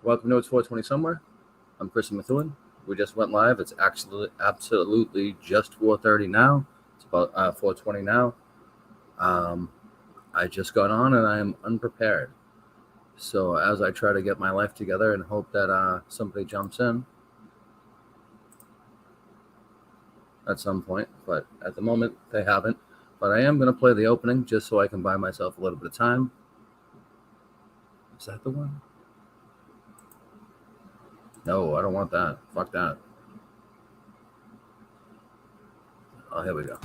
Welcome to It's 420 Somewhere. I'm Chrissy Methuen. We just went live. It's actually absolutely just 4:30 now. It's about 4:20 now. I just got on and I am unprepared. So as I try to get my life together and hope that somebody jumps in at some point, but at the moment they haven't. But I am going to play the opening just so I can buy myself a little bit of time. Is that the one? No, I don't want that. Fuck that. Oh, here we go.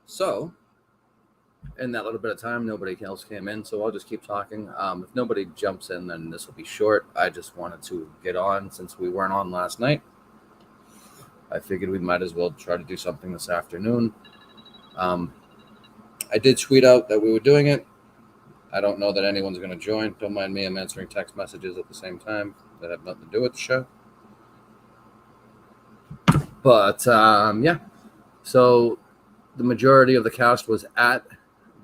So, in that little bit of time, nobody else came in, so I'll just keep talking. If nobody jumps in, then this will be short. I just wanted to get on since we weren't on last night. I figured we might as well try to do something this afternoon. I did tweet out that we were doing it. I don't know that anyone's going to join. Don't mind me. I'm answering text messages at the same time that have nothing to do with the show. But, yeah. So the majority of the cast was at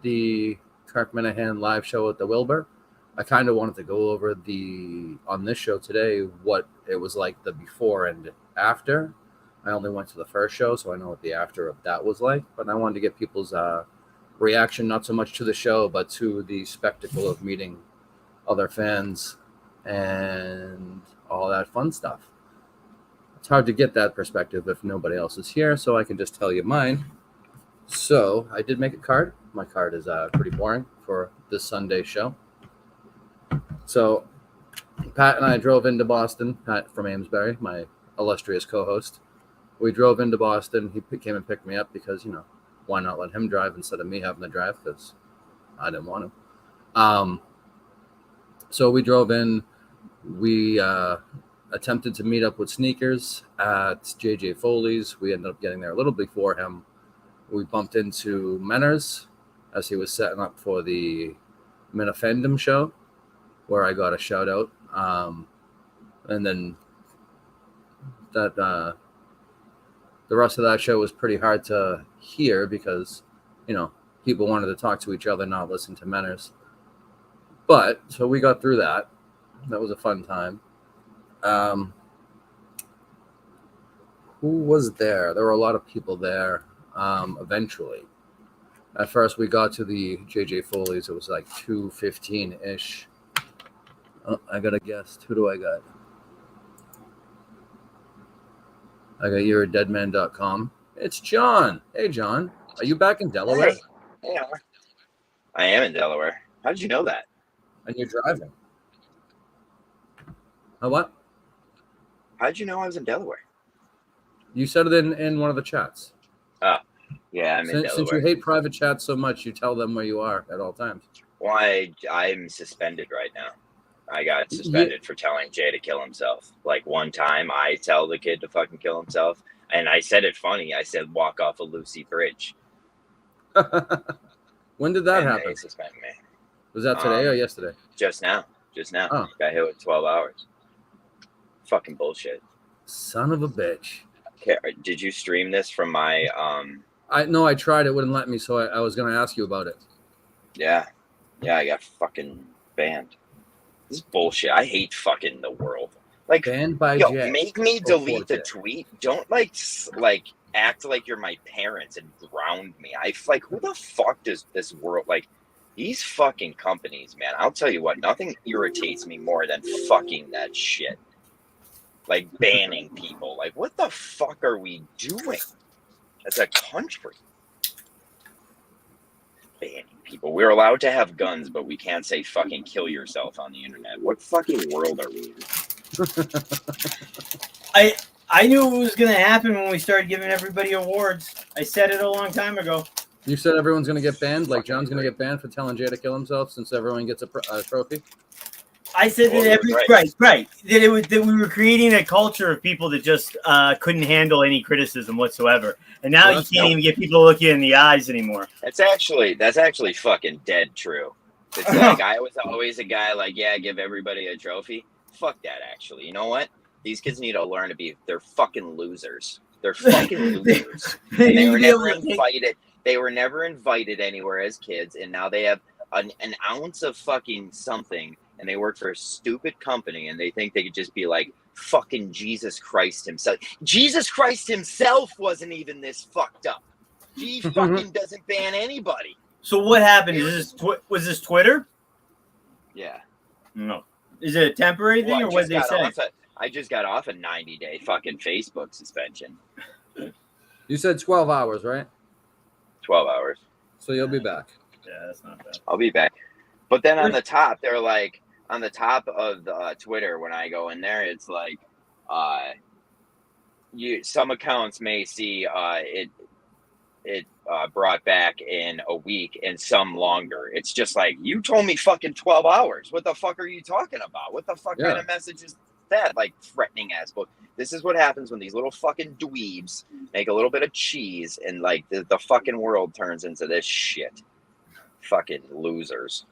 the Kirk Minahan live show at the Wilbur. I kind of wanted to go over on this show today what it was like the before and after. I only went to the first show, so I know what the after of that was like. But I wanted to get people's reaction, not so much to the show, but to the spectacle of meeting other fans and all that fun stuff. It's hard to get that perspective if nobody else is here, so I can just tell you mine. So I did make a card. My card is pretty boring for this Sunday show. So Pat and I drove into Boston. Pat from Amesbury, my illustrious co-host. We drove into Boston. He came and picked me up because, why not let him drive instead of me having to drive, because I didn't want to. So we drove in. We attempted to meet up with Sneakers at JJ Foley's. We ended up getting there a little before him. We bumped into Menners as he was setting up for the Minifandom show, where I got a shout out. And then that the rest of that show was pretty hard to hear because, people wanted to talk to each other, not listen to Menners. But so we got through that. That was a fun time. Who was there? There were a lot of people there. Eventually, at first we got to the JJ Foley's. It was like 2:15-ish. Oh, I got a guest. Who do I got? I got you're a deadman.com. It's John. Hey, John. Are you back in Delaware? Hey. Yeah. I am in Delaware. How did you know that? And you're driving. What? How did you know I was in Delaware? You said it in one of the chats. Oh, yeah, I'm in Delaware. Since you hate private chats so much, you tell them where you are at all times. Well, I'm suspended right now. I got suspended for telling Jay to kill himself. Like one time I tell the kid to fucking kill himself, and I said it funny. I said walk off a Lucy Bridge. When did that happen? They suspended me. Was that today or yesterday? Just now. Oh. Got hit with 12 hours. Fucking bullshit. Son of a bitch. Okay, did you stream this from my I tried. It wouldn't let me, so I was going to ask you about it. Yeah, I got fucking banned. This is bullshit. I hate fucking the world. Like, banned by Jay. Make me delete the tweet. Don't like act like you're my parents and ground me. Who the fuck does this world these fucking companies, man? I'll tell you what, nothing irritates me more than fucking that shit. Like banning people. Like, what the fuck are we doing as a country? Banning people. We're allowed to have guns, but we can't say fucking kill yourself on the internet. What fucking world are we in? I knew it was going to happen when we started giving everybody awards. I said it a long time ago. You said everyone's going to get banned, like John's going to get banned for telling Jay to kill himself since everyone gets a trophy. I said that right. That we were creating a culture of people that just couldn't handle any criticism whatsoever, and now you can't even get people to look you in the eyes anymore. That's actually fucking dead true. It's like I was always a guy like, yeah, give everybody a trophy. Fuck that. Actually, you know what? These kids need to learn to be. They're fucking losers. They're fucking losers. And they were never invited. They were never invited anywhere as kids, and now they have an ounce of fucking something. And they work for a stupid company, and they think they could just be like fucking Jesus Christ himself. Jesus Christ himself wasn't even this fucked up. He fucking doesn't ban anybody. So what happened? Was this Twitter? Yeah. No. Is it a temporary thing, or what did they say? I just got off a 90-day fucking Facebook suspension. You said 12 hours, right? 12 hours. So you'll be back. Yeah, that's not bad. I'll be back. But then on the top, they're like, on the top of the Twitter, when I go in there, it's like, some accounts may see it brought back in a week and some longer. It's just like, you told me fucking 12 hours. What the fuck are you talking about? What the fuck kind of message is that? Like threatening ass book. This is what happens when these little fucking dweebs make a little bit of cheese and like the fucking world turns into this shit. Fucking losers.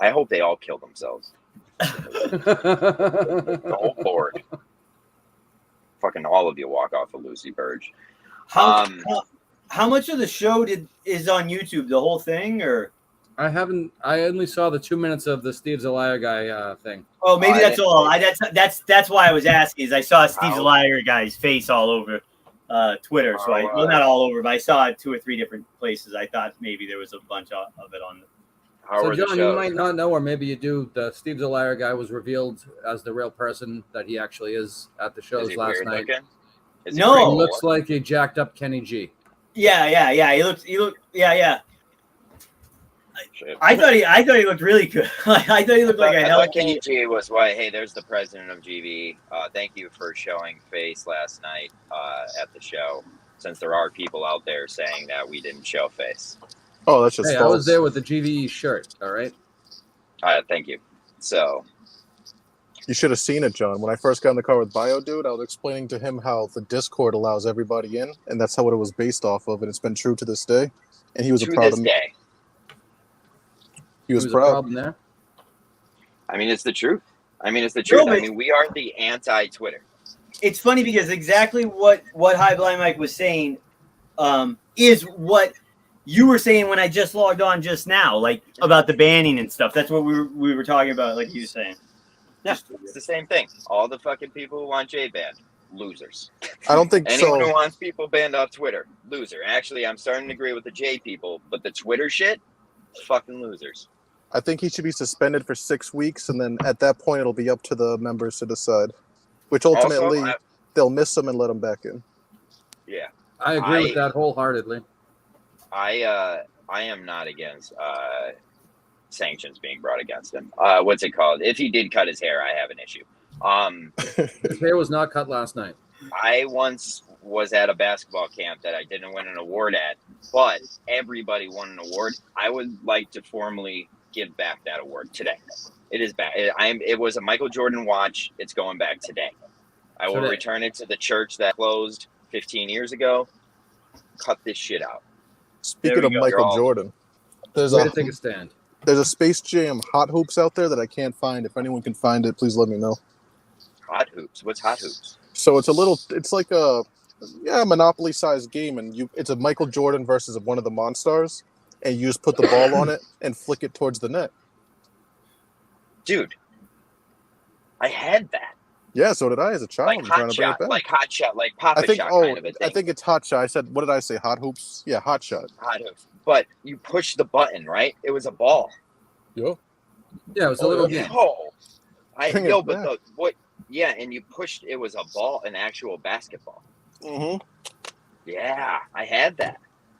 I hope they all kill themselves. The whole board. Fucking all of you walk off of Lucy Burge. How much of the show is on YouTube? The whole thing, or I only saw the 2 minutes of the Steve Zelaya guy thing. Oh, maybe that's all. That's why I was asking. Is I saw Steve Zelaya guy's face all over Twitter. So well, not all over, but I saw it 2 or 3 different places. I thought maybe there was a bunch of it on. So John, you might not know, or maybe you do. The Steve Zelaya guy was revealed as the real person that he actually is at the shows last night. No, he looks like a jacked up Kenny G. Yeah. He looked. Yeah. I thought he looked really good. I thought he looked like a hell. Kenny G was why. Hey, there's the president of GV. Thank you for showing face last night at the show. Since there are people out there saying that we didn't show face. Oh, that's just false. I was there with the GVE shirt. All right. Thank you. So. You should have seen it, John. When I first got in the car with Bio Dude, I was explaining to him how the Discord allows everybody in, and that's how it was based off of, and it's been true to this day. And he was proud of me. He was proud. Problem there. I mean, it's the truth. I mean, we are the anti-Twitter. It's funny because exactly what High Blind Mike was saying is what you were saying when I just logged on just now, like about the banning and stuff. That's what we were talking about, like you were saying. Yeah, it's the same thing. All the fucking people who want J banned, losers. I don't think anyone who wants people banned off Twitter, loser. Actually, I'm starting to agree with the J people, but the Twitter shit, fucking losers. I think he should be suspended for 6 weeks, and then at that point, it'll be up to the members to decide. Which ultimately, they'll miss him and let him back in. Yeah, I agree with that wholeheartedly. I am not against sanctions being brought against him. What's it called? If he did cut his hair, I have an issue. His hair was not cut last night. I once was at a basketball camp that I didn't win an award at, but everybody won an award. I would like to formally give back that award today. It is back. It was a Michael Jordan watch. It's going back today. I will return it to the church that closed 15 years ago. Cut this shit out. Speaking of Michael Jordan, there's take a stand. There's a Space Jam Hot Hoops out there that I can't find. If anyone can find it, please let me know. Hot Hoops? What's Hot Hoops? So it's like a Monopoly-sized game, and it's a Michael Jordan versus one of the Monstars, and you just put the ball on it and flick it towards the net. Dude, I had that. Yeah, so did I as a child. Like Hot Shot, like Hot Shot, like Papa Shot kind of a thing. I think it's Hot Shot. I said, what did I say? Hot Hoops? Yeah, Hot Shot. Hot Hoops. But you push the button, right? It was a ball. Yo. Yeah, it was a little game. Yeah, and you pushed. It was a ball, an actual basketball. Mm-hmm. Yeah, I had that.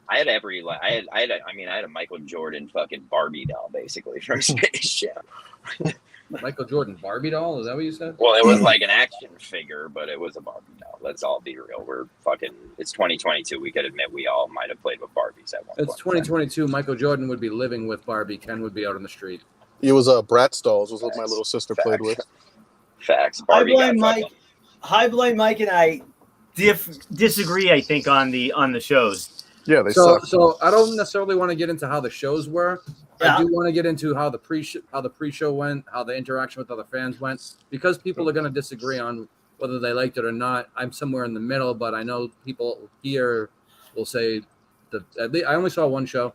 I had a Michael Jordan fucking Barbie doll basically from Space Jam. Michael Jordan Barbie doll? Is that what you said? Well, it was like an action figure, but it was a Barbie doll. Let's all be real. We're fucking. It's 2022. We could admit we all might have played with Barbies at one It's point. 2022. Michael Jordan would be living with Barbie. Ken would be out on the street. It was Bratz dolls. Was what my little sister played with. Facts. Barbie got High Blind Mike and I disagree. I think on the shows. Yeah, they So, suck. so I don't necessarily want to get into how the shows were. Yeah. I do want to get into how the pre-show went, how the interaction with other fans went, because people are going to disagree on whether they liked it or not. I'm somewhere in the middle, but I know people here will say that at least I only saw one show,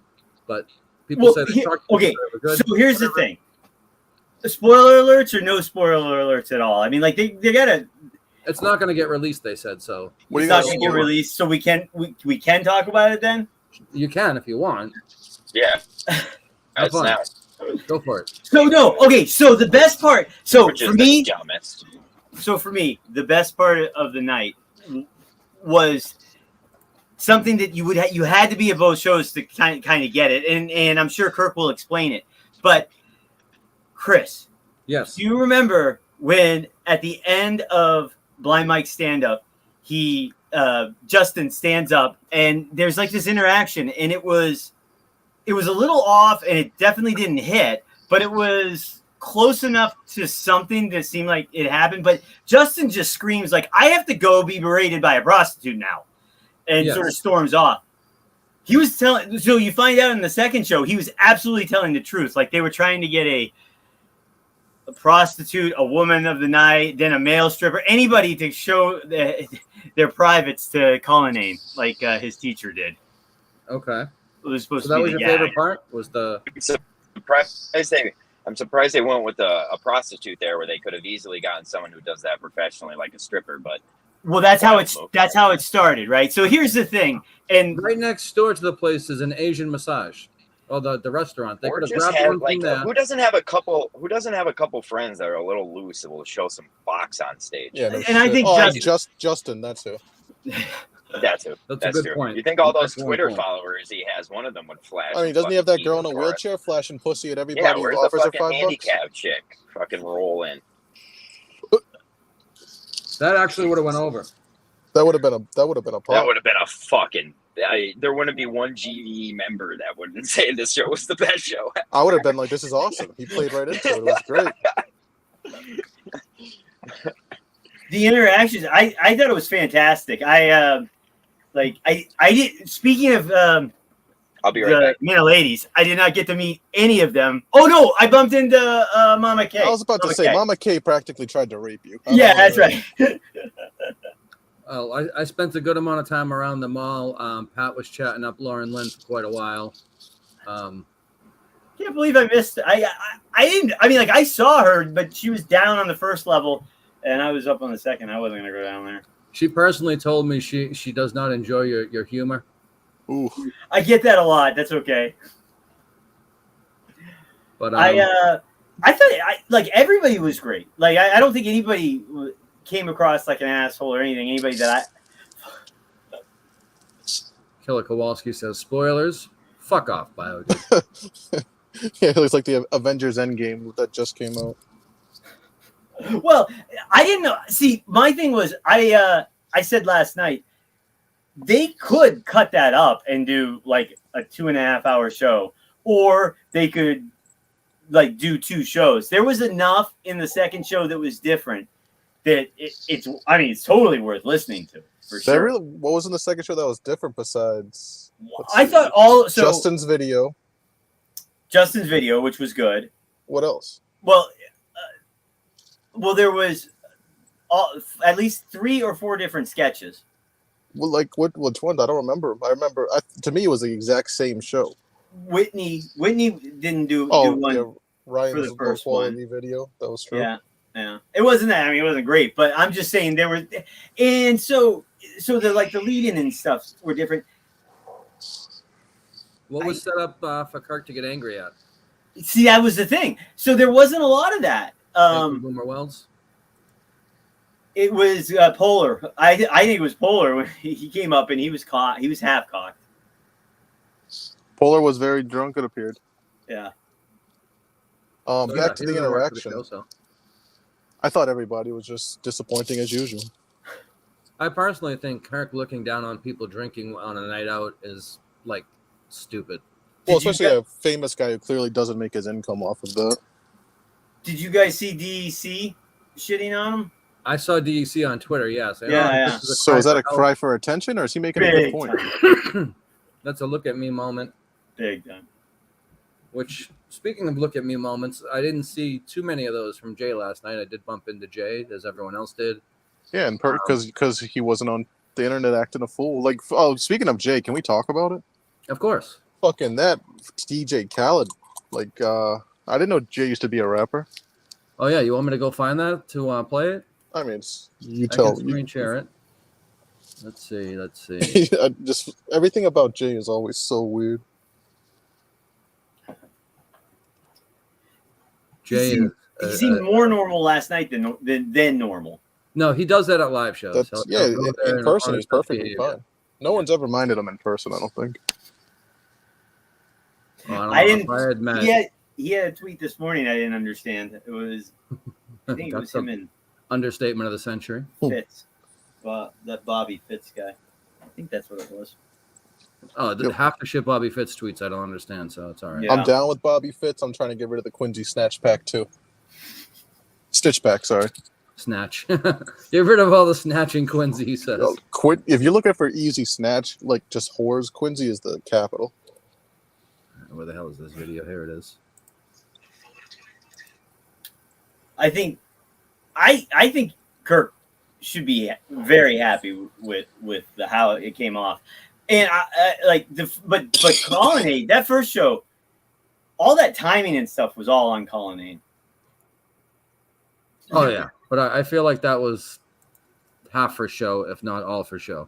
but people say the Shark okay. were good. So here's the thing: spoiler alerts or no spoiler alerts at all. I mean, like they gotta. It's not going to get released, they said. So What do It's you not guys gonna get released, so we can talk about it then. you can if you want. Yeah. Have That's fun. now. Go for it. So no, okay. So the best part. So Which is for me, the dumbest. So for me, the best part of the night was something that you had to be at both shows to kind of get it, and I'm sure Kirk will explain it. But Chris, Yes. do you remember when at the end of Blind Mike's stand up, Justin stands up and there's like this interaction, and it was a little off, and it definitely didn't hit, but it was close enough to something that seemed like it happened. But Justin just screams like, "I have to go be berated by a prostitute now," and Yes. sort of storms off. He was telling, so you find out in the second show, he was absolutely telling the truth. Like they were trying to get a prostitute, a woman of the night, then a male stripper, anybody to show their privates to call a name, like his teacher did. Okay. It was supposed So that to was be your the favorite gag. part? Was the I'm surprised they went with a prostitute there, where they could have easily gotten someone who does that professionally, like a stripper. But Well, that's how it started, right? So here's the thing, and right next door to the place is an Asian massage. Oh, the restaurant. They or could have just grabbed have one from like there. who doesn't have a couple friends that are a little loose and will show some box on stage. Yeah, no And I shit. think Justin, that's who. That's it. That's a good true. point. You think all those That's one Twitter point. followers he has, one of them would flash. I mean, doesn't he have that fucking girl in a for us. wheelchair flashing pussy at everybody Yeah, who where's the offers her fucking $5? handicap chick? Fucking roll in. That actually would have went over. That would have been a That pop. would have been a fucking. There wouldn't be one GVE member that wouldn't say this show was the best show. I would have been like, this is awesome. He played right into it. It was great. the interactions, I thought it was fantastic. I did. Speaking of I'll be right the back. Mina ladies, I did not get to meet any of them. Oh no, I bumped into Mama K. I was about to Mama say, K. Mama K practically tried to rape you. Yeah, that's right. Oh, I spent a good amount of time around the mall. Pat was chatting up Lauren Lynn for quite a while. Can't believe I missed. I didn't. I mean, like I saw her, but she was down on the first level, and I was up on the second. I wasn't gonna go down there. She personally told me she does not enjoy your humor. Ooh. I get that a lot. That's okay. But I thought like everybody was great. Like I don't think anybody came across like an asshole or anything. Anybody that Killer Kowalski says spoilers. Fuck off, Bio. Yeah, it looks like the Avengers Endgame that just came out. Well, I didn't know. See, my thing was I said last night they could cut that up and do like a 2.5 hour show, or they could like do 2 shows. There was enough in the second show that was different that it's. I mean, it's totally worth listening to for That sure. really, what was in the second show that was different besides? let's I see, thought all so Justin's video. Justin's video, which was good. What else? Well, there was at least 3 or 4 different sketches. Well, like which one? I don't remember. I remember. To me, it was the exact same show. Whitney didn't do one. yeah, Ryan's for the low first quality video. That was true. Yeah. It wasn't that. I mean, it wasn't great, but I'm just saying there were, and so the like the lead-in and stuff were different. What was set up for Kirk to get angry at? See, that was the thing. So there wasn't a lot of that. Boomer Wells. It was Polar. I think it was Polar when he came up and he was caught. He was half cocked. Polar was very drunk. It appeared. Yeah. So, Back to he the doesn't work for interaction. show, so. I thought everybody was just disappointing as usual. I personally think Kirk looking down on people drinking on a night out is like stupid. Well, Did you especially get- a famous guy who clearly doesn't make his income off of that. Did you guys see DEC shitting on him? I saw DEC on Twitter, yes. Yeah. So is that a for cry for attention, or is he making a Big good point? time. That's a look at me moment. Big time. Which, speaking of look at me moments, I didn't see too many of those from Jay last night. I did bump into Jay, as everyone else did. Yeah, and because he wasn't on the internet acting a fool. Like, oh, speaking of Jay, can we talk about it? Of course. Fucking that DJ Khaled. Like, I didn't know Jay used to be a rapper. Oh yeah, you want me to go find that to play it? I mean, you I tell can me. screen share it. Let's see. Just everything about Jay is always so weird. Jay He is, seemed more normal last night than normal. no, he does that at live shows. That's He'll yeah. go there In and person, honor he's his perfectly behavior. fine. No one's ever minded him in person. I don't think. Well, I know. didn't. If I had met, He had a tweet this morning I didn't understand. It was, I think it was that's him the and understatement of the century. Fitz, that Bobby Fitz guy. I think that's what it was. Oh, Yep. half the shit Bobby Fitz tweets I don't understand, so it's all right. Yeah. I'm down with Bobby Fitz. I'm trying to get rid of the Quincy Snatch Pack too. Stitch Pack, sorry. Snatch. Get rid of all the snatching, Quincy, he says. If you're looking for easy snatch, like just whores, Quincy is the capital. Where the hell is this video? Here it is. I think Kirk should be very happy with how it came off, and but Colonnade, that first show, all that timing and stuff was all on Colonnade. Oh, yeah. But I feel like that was half for show, if not all for show.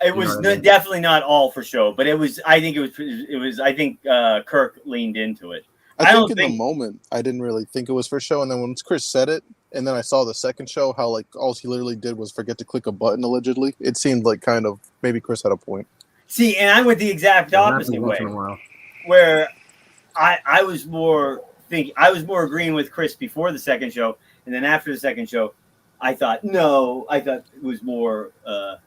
It was know what I mean? definitely not all for show, but it was. I think Kirk leaned into it. I don't think in think- the moment, I didn't really think it was for show. And then once Chris said it, and then I saw the second show, how like all he literally did was forget to click a button, allegedly. It seemed like kind of maybe Chris had a point. See, and I went the exact It happens opposite once way, in a while. where I was more agreeing with Chris before the second show, and then after the second show, I thought it was more. I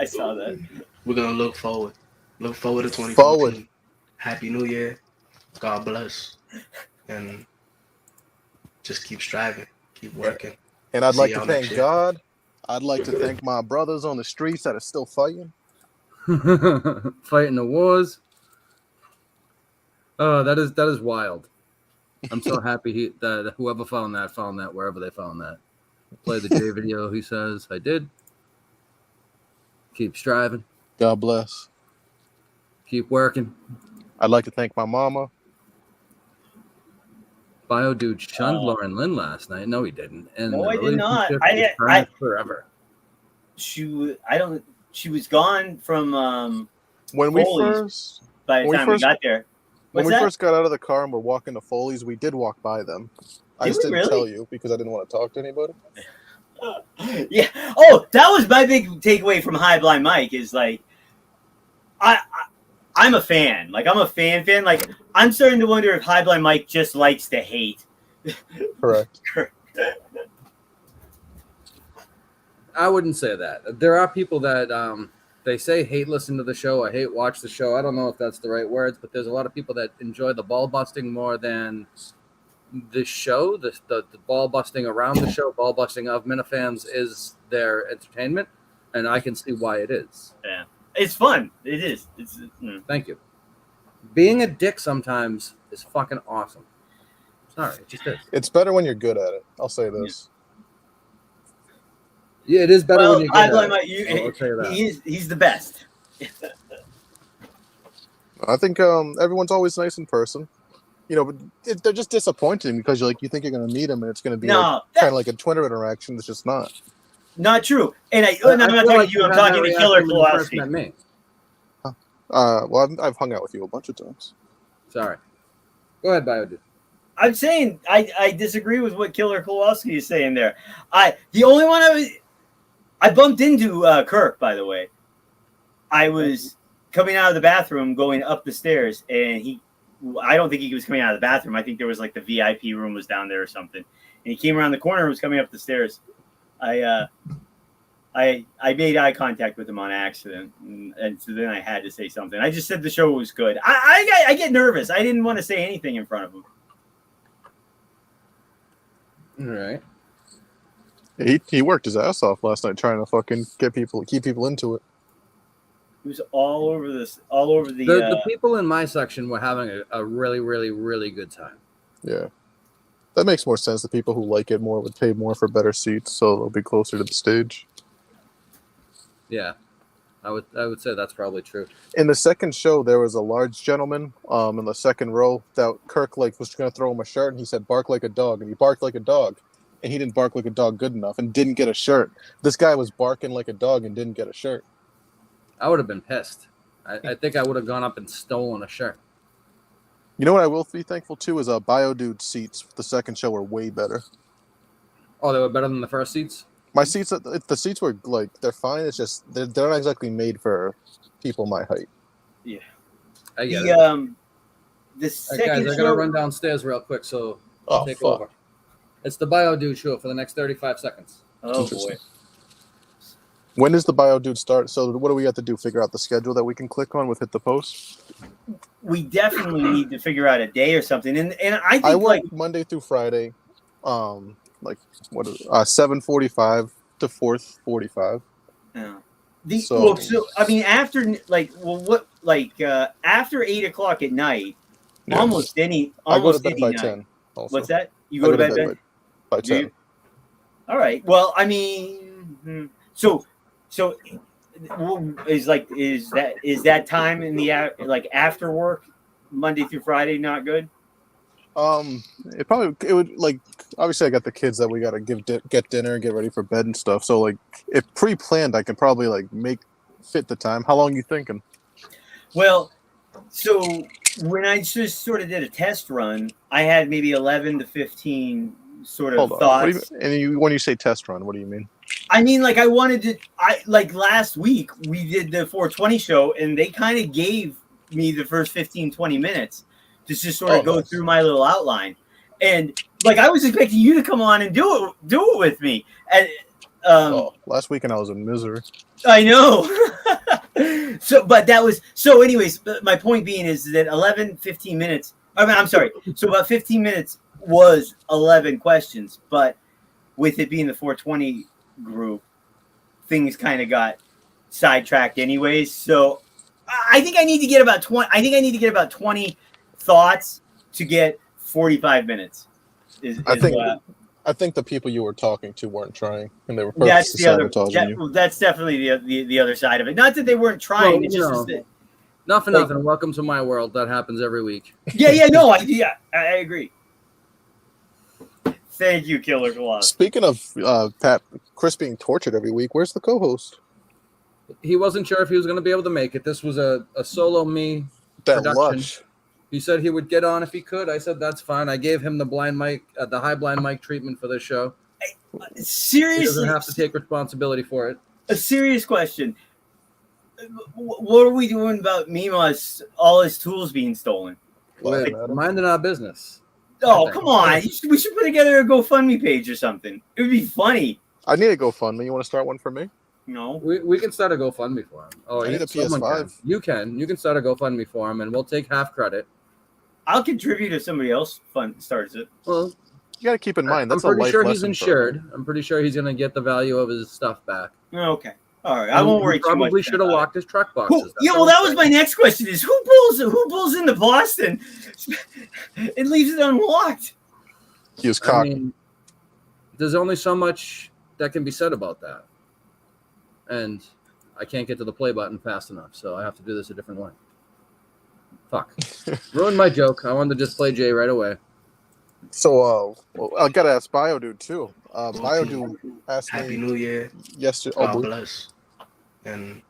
saw that. We're gonna look forward. Look forward to 2014. Forward. Happy New Year. God bless. And just keep striving. Keep working. And I'd See like to y'all thank next year. God. I'd like to thank my brothers on the streets that are still fighting. Fighting the wars. Oh, that is wild. I'm so happy that whoever found that wherever they found that. Play the J video. He says, I did. Keep striving. God bless. Keep working. I'd like to thank my mama. Bio dude shunned Lauren Lynn last night. No, he didn't. And No, the I did not. relationship is burning forever. She was gone from When we Foley's. first by the When we time we first- got there. when What's we that? first got out of the car and we're walking to Foley's, we did walk by them. I Did just we didn't really? tell you because I didn't want to talk to anybody. Yeah. Oh, that was my big takeaway from High Blind Mike is like, I'm a fan. Like I'm a fan. Like I'm starting to wonder if High Blind Mike just likes to hate. Correct. I wouldn't say that. There are people that they say hate listen to the show or hate watch the show. I don't know if that's the right words, but there's a lot of people that enjoy the ball busting more than the show. The ball busting around the show, ball busting of Minifans is their entertainment, and I can see why it is. Yeah, it's fun. It is. It's. Thank you. Being a dick sometimes is fucking awesome. Sorry, it just is. It's better when you're good at it. I'll say this. Yeah, it is better Well, when you High get Blind it. Mike, I'll tell you that. he's the best. I think everyone's always nice in person. You know, but they're just disappointing because you think you're going to meet them and it's going to be No, kind of like a Twitter interaction. It's just not. not true. And I'm I not feel talking like to you. I'm had that talking to reaction Killer when you first Kowalski. met me. Well, I've hung out with you a bunch of times. Sorry. Go ahead, Bio Dude. I'm saying I disagree with what Killer Kowalski is saying there. The only one I bumped into Kirk, by the way. I was coming out of the bathroom, going up the stairs, and I don't think he was coming out of the bathroom. I think there was like the VIP room was down there or something. And he came around the corner and was coming up the stairs. I made eye contact with him on accident, and so then I had to say something. I just said the show was good. I get nervous. I didn't want to say anything in front of him. All right. He worked his ass off last night trying to fucking keep people into it. It was all over the The people in my section were having a really, really, really good time. Yeah. That makes more sense. The people who like it more would pay more for better seats, so they'll be closer to the stage. Yeah, I would say that's probably true. In the second show, there was a large gentleman in the second row that Kirk was going to throw him a shirt, and he said, "Bark like a dog," and he barked like a dog, and he didn't bark like a dog good enough, and didn't get a shirt. This guy was barking like a dog and didn't get a shirt. I would have been pissed. I think I would have gone up and stolen a shirt. You know what I will be thankful to is Biodude seats. The second show were way better. Oh, they were better than the first seats? My seats, the seats were like, they're fine. It's just they're not exactly made for people my height. yeah. I get it. The All right, second guys, I show. gotta run downstairs real quick, so I'll take fuck. over. It's the Biodude show for the next 35 seconds. Oh boy. When does the Biodude start? So what do we have to do? Figure out the schedule that we can click on with Hit the Post? We definitely need to figure out a day or something. And I think I work like Monday through Friday, like 7:45 to 4:45. so I mean after after 8 o'clock at night, Yeah. almost any I go to bed any by night. 10. Also. What's that? You I go to bed then? by Do you? 10. All right. Well, I mean, so is that time in the after work, Monday through Friday, not good? It would like obviously I got the kids that we gotta get dinner, get ready for bed and stuff. So like if pre-planned, I could probably like fit the time. How long are you thinking? Well, so when I just sort of did a test run, I had maybe 11 to 15 sort of Hold on. thoughts. When you say test run, what do you mean? I mean, like last week we did the 420 show, and they kind of gave me the first 15, 20 minutes to just sort of go through my little outline. And like I was expecting you to come on and do it with me. And last weekend I was in misery. I know. But that was so anyways, my point being is that 15 minutes. I mean, I'm sorry. So about 15 minutes was 11 questions, but with it being the 420 group, things kind of got sidetracked anyways. So I think I need to get about 20. I think I need to get about 20 thoughts to get 45 minutes. I think the people you were talking to weren't trying, and they were purposely sabotaging you. That's definitely the other side of it. Not that they weren't trying. Well, it's just that, nothing. Welcome to my world. That happens every week. No, I agree. Thank you, Killer Colossus. Speaking of Chris being tortured every week, where's the co-host? He wasn't sure if he was going to be able to make it. This was a solo me That production. lush. He said he would get on if he could. I said that's fine. I gave him the blind mic, the high blind mic treatment for this show. Seriously, He doesn't have to take responsibility for it. A serious question. What are we doing about Mima's all his tools being stolen? We're minding our business. Oh, come on. We should put together a GoFundMe page or something. It would be funny. I need a GoFundMe. You want to start one for me? No. We can start a GoFundMe for him. Oh, I need a someone PS5. can. You can start a GoFundMe for him, and we'll take half credit. I'll contribute if somebody else starts it. Well, You got to keep in mind that's I'm a pretty life sure he's lesson for him. insured. I'm pretty sure he's going to get the value of his stuff back. Okay. All right. I won't worry He too much. probably should have locked his truck boxes. That was my next question: is who pulls into Boston and leaves it unlocked? He was I cocky. mean, there's only so much that can be said about that, and I can't get to the play button fast enough, so I have to do this a different way. Fuck. Ruined my joke. I wanted to just play Jay right away. So, I got to ask Biodude, too. Biodude asked Happy me New Year. yesterday. God bless. And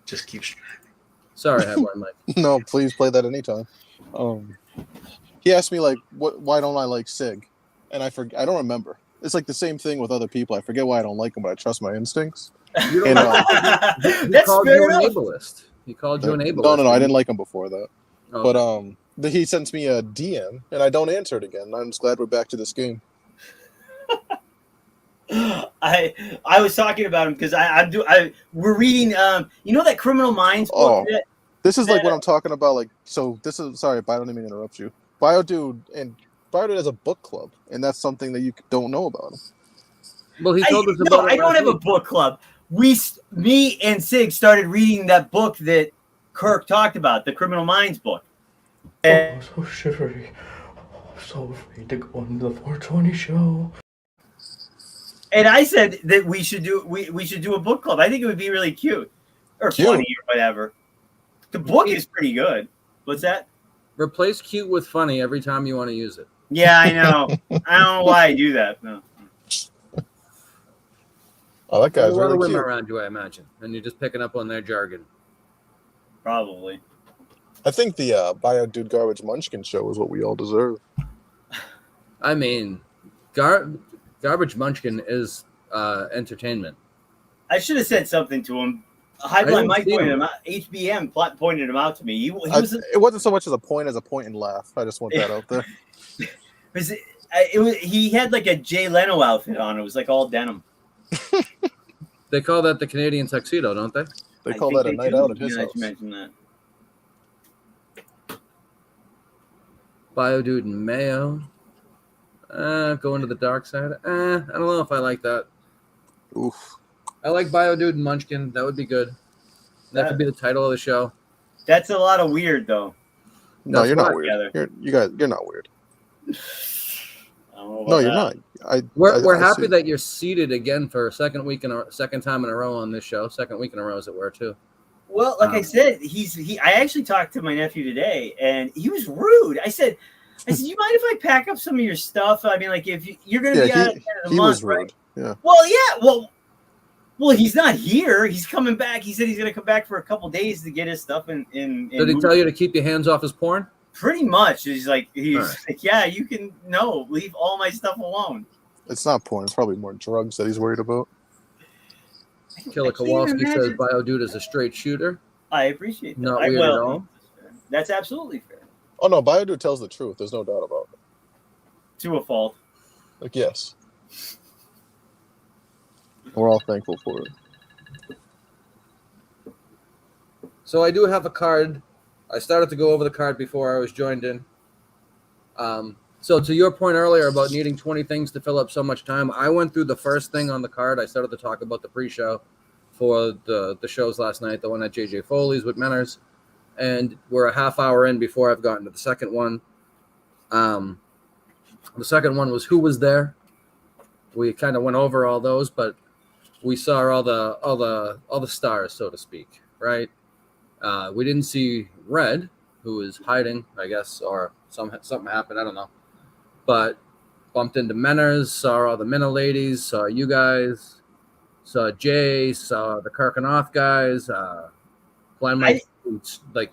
just keep striving. Sorry, Headline Mike. No, please play that anytime. He asked me, like, why don't I like Sig? And I don't remember. It's like the same thing with other people. I forget why I don't like them, but I trust my instincts. You And, He That's called fair you an enough. ableist. He called you an ableist. No, I didn't like him before that. Oh, But He sends me a DM, and I don't answer it again. I'm just glad we're back to this game. I was talking about him because we're reading you know that Criminal Minds book. Oh. that- This is like what I'm talking about. Like, so this is sorry, I don't even interrupt you. Biodude has a book club, and that's something that you don't know about him. Well, he told us no, about it I don't last have a week. book club. Me and Sig started reading that book that Kirk talked about, the Criminal Minds book. Oh, so shivery. So afraid to go on the 420 show. And I said that we should do a book club. I think it would be really cute or Cute. funny or whatever. The book is pretty good. What's that? Replace cute with funny every time you want to use it. Yeah, I know. I don't know why I do that. No. Oh, that There's guy's a lot really of women cute. around you, I imagine, and you're just picking up on their jargon. Probably. I think the Biodude Garbage Munchkin show is what we all deserve. I mean, Garbage Munchkin is entertainment. I should have said something to him. I Highline didn't Mike see pointed him. him out. HBM pointed him out to me. He was It wasn't so much as a point and laugh. I just want that out there. he had like a Jay Leno outfit on. It was like all denim. They call that the Canadian tuxedo, don't they? They I call think that a they night do, out at his now that house. you mentioned that. Biodude and Mayo. Going to the dark side. I don't know if I like that. Oof. I like Biodude and Munchkin. That would be good. That could be the title of the show. That's a lot of weird though. No, That's you're not why. weird. You're not weird. I don't know about No, you're that. not. We're I happy see. that you're seated again for a second time in a row on this show. Second week in a row, as it were, too. Well, like I said, I actually talked to my nephew today, and he was rude. I said, you mind if I pack up some of your stuff? I mean, like if you're going to be out at the end of the He month, was rude. right? Yeah. Well, yeah, well, he's not here. He's coming back. He said he's going to come back for a couple days to get his stuff in Did he tell you to keep your hands off his porn? Pretty much. He's like, Right. yeah, you can leave all my stuff alone. It's not porn. It's probably more drugs that he's worried about. Killer I can't Kowalski says imagine. Biodude is a straight shooter. I appreciate that. Not weird at all. That's absolutely fair. Oh no, Biodude tells the truth. There's no doubt about it. To a fault. Like, yes. We're all thankful for it. So I do have a card. I started to go over the card before I was joined in. So to your point earlier about needing 20 things to fill up so much time, I went through the first thing on the card. I started to talk about the pre-show for the shows last night, the one at JJ Foley's with Menners, and we're a half hour in before I've gotten to the second one. The second one was Who Was There. We kind of went over all those, but we saw all the stars, so to speak, right? We didn't see Red, who was hiding, I guess, or something happened. I don't know. But bumped into Menners, saw all the Minna ladies, saw you guys, saw Jay, saw the Kirkenoff guys. Glenn Mike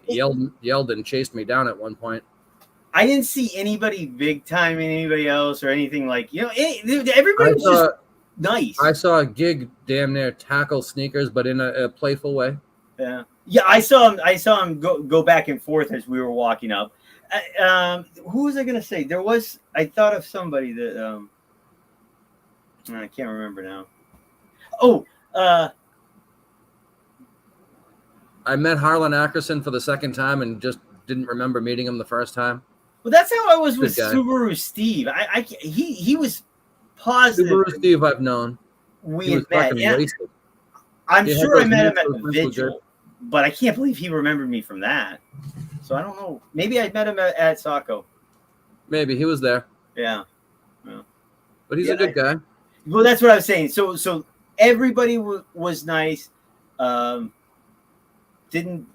yelled and chased me down at one point. I didn't see anybody big time, anybody else, or anything like everybody was just nice. I saw a Gig damn near tackle Sneakers, but in a playful way. Yeah, I saw him go back and forth as we were walking up. Who was I gonna say? I thought of somebody that I can't remember now. Oh, I met Harlan Ackerson for the second time and just didn't remember meeting him the first time. well, that's how I was with Good guy. Subaru Steve. He was positive. Subaru Steve I've known. We He was had met. fucking Yeah, wasted. I'm He had sure I those met him mitts, at those the mitts were vigil, but I can't believe he remembered me from that. So I don't know. Maybe I met him at Saco. Maybe he was there, Yeah. but he's Yeah, a good guy. Well, that's what I was saying. So everybody was nice. Didn't.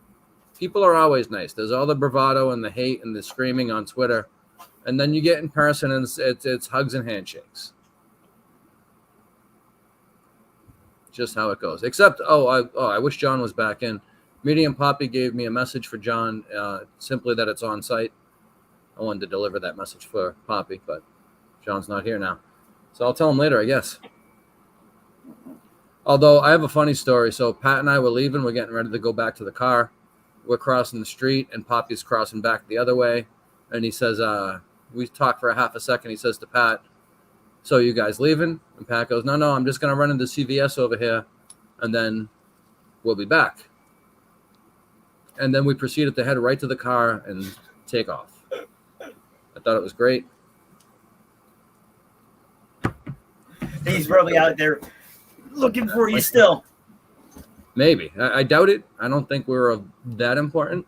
People are always nice. There's all the bravado and the hate and the screaming on Twitter, and then you get in person and it's hugs and handshakes. Just how it goes. Except, I wish John was back in. Medium Poppy gave me a message for John, simply that it's on site. I wanted to deliver that message for Poppy, but John's not here now. So I'll tell him later, I guess. Although I have a funny story. So Pat and I were leaving. We're getting ready to go back to the car. We're crossing the street, and Poppy's crossing back the other way. and he says, we talked for a half a second. He says to Pat, "So you guys leaving?" And Pat goes, "No, I'm just gonna run into CVS over here, and then we'll be back." And then we proceeded to head right to the car and take off. I thought it was great. He's probably out there looking for you still. Maybe. I doubt it. I don't think we're that important,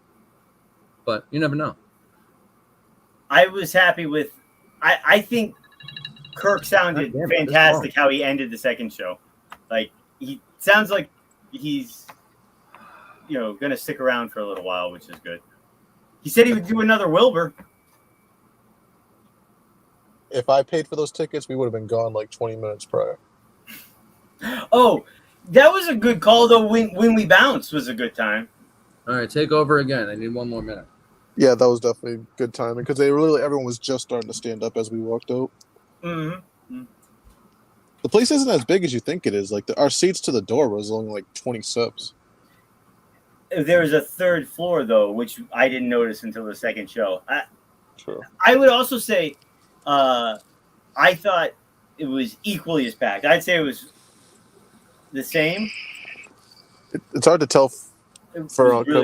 but you never know. I was happy with. I think Kirk sounded God damn it, fantastic how he ended the second show. Like, he sounds like he's, going to stick around for a little while, which is good. He said he would do another Wilbur. If I paid for those tickets, we would have been gone like 20 minutes prior. Oh, that was a good call, though. When we bounced was a good time. All right, take over again. I need 1 more minute. Yeah, that was definitely good timing because everyone was just starting to stand up as we walked out. Mm-hmm. The place isn't as big as you think it is. Like our seats to the door was only like 20 steps. There was a third floor, though, which I didn't notice until the second show. True. I would also say I thought it was equally as packed. I'd say it was the same. It's hard to tell It was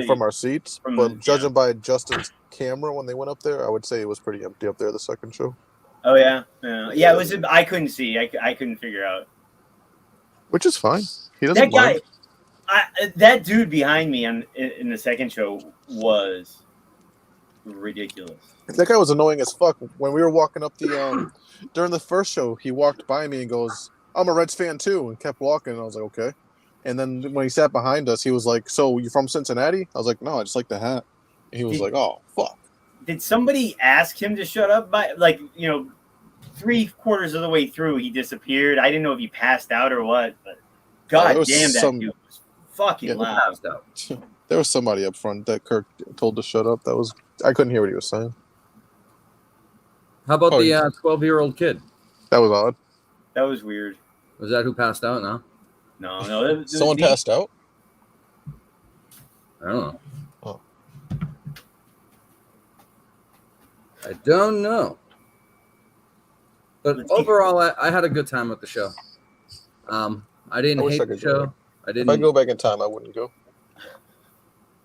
from our seats, from but the- judging by Justin's camera when they went up there, I would say it was pretty empty up there the second show. Oh yeah, yeah. It was. I couldn't see. I couldn't figure out. Which is fine. He doesn't That guy, mind. that dude behind me in the second show was ridiculous. That guy was annoying as fuck. When we were walking up the during the first show, he walked by me and goes, "I'm a Reds fan too," and kept walking. And I was like, "Okay." And then when he sat behind us, he was like, "So you from Cincinnati?" I was like, "No, I just like the hat." And he was like, "Oh fuck." Did somebody ask him to shut up? By 3/4 of the way through, he disappeared. I didn't know if he passed out or what, but God was damn, that dude was fucking Yeah, loud. Passed out. There was somebody up front that Kirk told to shut up. I couldn't hear what he was saying. How about Oh, the yeah. 12-year-old kid? That was odd. That was weird. Was that who passed out? No, No, it was Someone me. passed out. I don't know. Oh. I don't know. But Let's keep- overall, I had a good time with the show. I didn't I wish hate I the could show. go. I If I didn't. go back in time, I wouldn't go.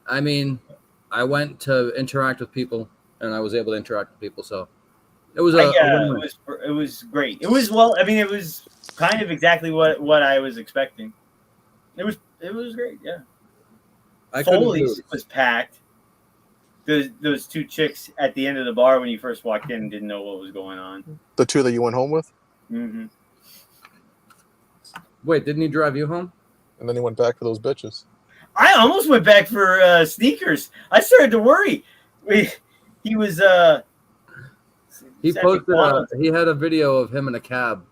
I mean, I went to interact with people, and I was able to interact with people. So it was a win-win. it was great. It was it was kind of exactly what I was expecting. It was great. Yeah, I couldn't do Foley's it. was packed. Those two chicks at the end of the bar when you first walked in didn't know what was going on. The two that you went home with, Mm-hmm. Wait, didn't he drive you home? and then he went back for those bitches. I almost went back for sneakers. I started to worry. He was He Second posted. quality. He had a video of him in a cab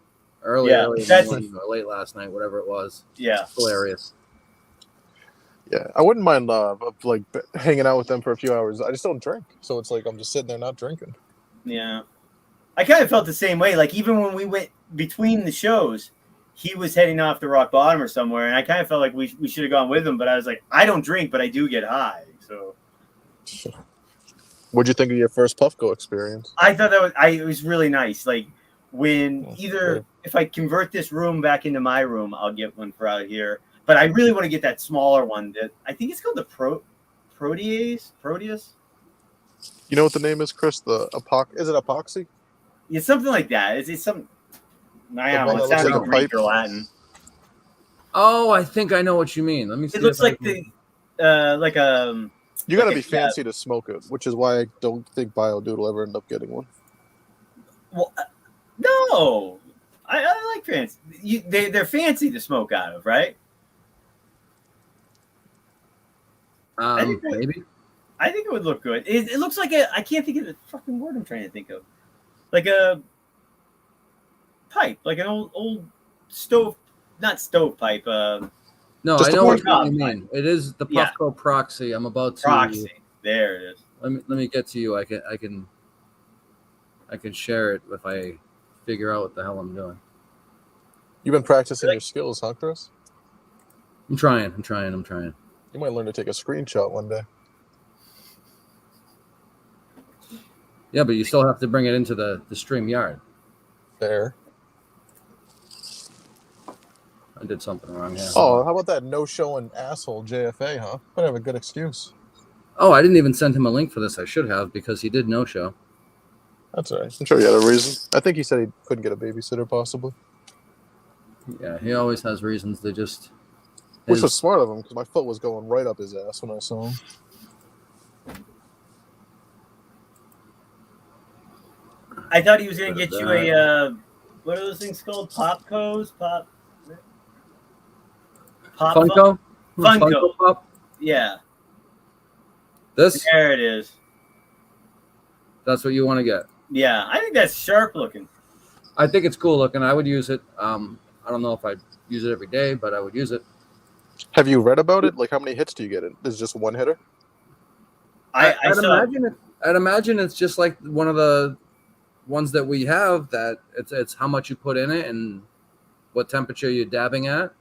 early Yeah, in the that's- morning or late last night, whatever it was. yeah. Hilarious. Yeah, I wouldn't mind hanging out with them for a few hours. I just don't drink, so it's like I'm just sitting there not drinking. Yeah. I kind of felt the same way. Like, even when we went between the shows, he was heading off to Rock Bottom or somewhere, and I kind of felt like we should have gone with him, but I was like, I don't drink, but I do get high. So What'd you think of your first Puffco experience? I thought it was really nice. Like, when Yeah. if I convert this room back into my room, I'll get one for out here. But I really want to get that smaller one. That I think it's called the Proteus. You know what the name is, Chris? Is it epoxy? Yeah, something like that. It's some. I The don't one know. It that looks sounds like a Greek pipe? or Latin. Oh, I think I know what you mean. Let me see. It looks if I like can- You got to Like be a- fancy to smoke it, which is why I don't think BioDude will ever end up getting one. Well, no, I like fancy. They're fancy to smoke out of, right? think that- Maybe. I think it would look good. It looks like I can't think of the fucking word I'm trying to think of. Like a pipe, like an old stove, not stove pipe. No, Just I a know what corn you cob. mean. It is the Yeah. Puffco Proxy. I'm about to. Proxy. There it is. Let me get to you. I can share it if I figure out what the hell I'm doing. You've been practicing your skills, huh, Chris? I'm trying. You might learn to take a screenshot one day. Yeah, but you still have to bring it into the stream yard. Fair. I did something wrong here. Oh, how about that no-showing asshole JFA, huh? Might have a good excuse. Oh, I didn't even send him a link for this. I should have, because he did no show. That's all right. I'm sure he had a reason. I think he said he couldn't get a babysitter, possibly. Yeah, he always has reasons. They just Which his- was smart of him, because my foot was going right up his ass when I saw him. I thought he was gonna get you a what are those things called? Popcos? Pop Funko? Funko. Pop? Yeah, This? there it is. That's what you want to get. Yeah, I think that's sharp looking. I think it's cool looking. I would use it. I don't know if I'd use it every day, but I would use it. Have you read about it? Like, how many hits do you get? Is it just one hitter? I saw. I'd imagine it's just like one of the ones that we have, that it's how much you put in it and what temperature you're dabbing at.